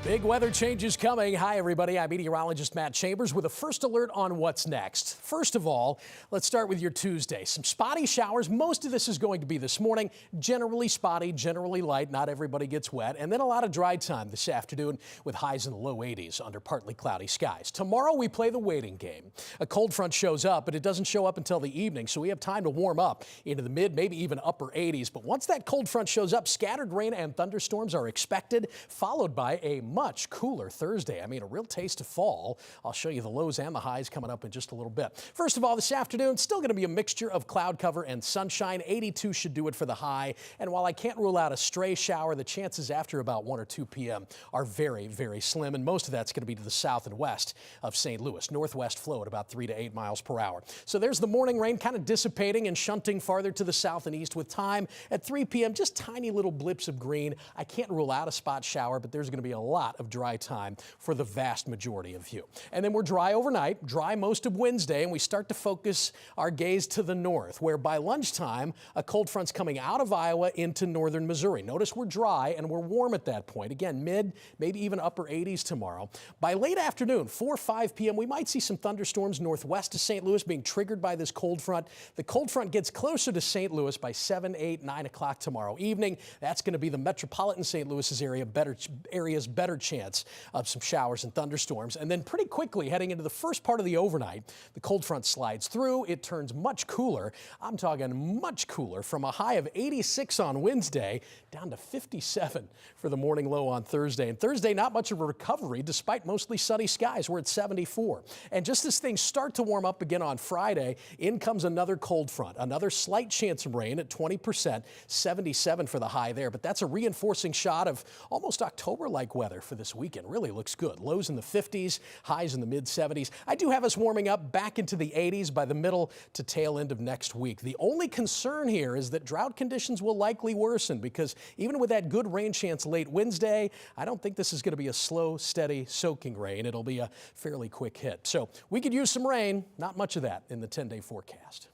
Big weather changes coming. Hi, everybody. I'm meteorologist Matt Chambers with a first alert on what's next. First of all, let's start with your Tuesday. Some spotty showers. Most of this is going to be this morning. Generally spotty, generally light. Not everybody gets wet. And then a lot of dry time this afternoon with highs in the low 80s under partly cloudy skies. Tomorrow we play the waiting game. A cold front shows up, but it doesn't show up until the evening, so we have time to warm up into the mid, maybe even upper 80s. But once that cold front shows up, scattered rain and thunderstorms are expected, followed by a much cooler Thursday. I mean, a real taste of fall. I'll show you the lows and the highs coming up in just a little bit. First of all, this afternoon, still going to be a mixture of cloud cover and sunshine. 82 should do it for the high. And while I can't rule out a stray shower, the chances after about 1 or 2 p.m. are very, very slim. And most of that's going to be to the south and west of St. Louis. Northwest flow at about 3 to 8 miles per hour. So there's the morning rain kind of dissipating and shunting farther to the south and east with time at 3 p.m. Just tiny little blips of green. I can't rule out a spot shower, but there's going to be a lot of dry time for the vast majority of you. And then we're dry overnight, dry most of Wednesday, and we start to focus our gaze to the north, where by lunchtime, a cold front's coming out of Iowa into northern Missouri. Notice we're dry and we're warm at that point. Again, mid, maybe even upper 80s tomorrow. By late afternoon, 4 or 5 p.m., we might see some thunderstorms northwest of St. Louis being triggered by this cold front. The cold front gets closer to St. Louis by 7, 8, 9 o'clock tomorrow evening. That's going to be the metropolitan St. Louis's area's better chance of some showers and thunderstorms. And then pretty quickly heading into the first part of the overnight, the cold front slides through. It turns much cooler. I'm talking much cooler, from a high of 86 on Wednesday down to 57 for the morning low on Thursday. And Thursday, not much of a recovery despite mostly sunny skies. We're at 74. And just as things start to warm up again on Friday, in comes another cold front, another slight chance of rain at 20%, 77 for the high there. But that's a reinforcing shot of almost October-like weather for this weekend. Really looks good. Lows in the 50s, highs in the mid 70s. I do have us warming up back into the 80s by the middle to tail end of next week. The only concern here is that drought conditions will likely worsen, because even with that good rain chance late Wednesday, I don't think this is going to be a slow, steady, soaking rain. It'll be a fairly quick hit. So we could use some rain. Not much of that in the 10-day forecast.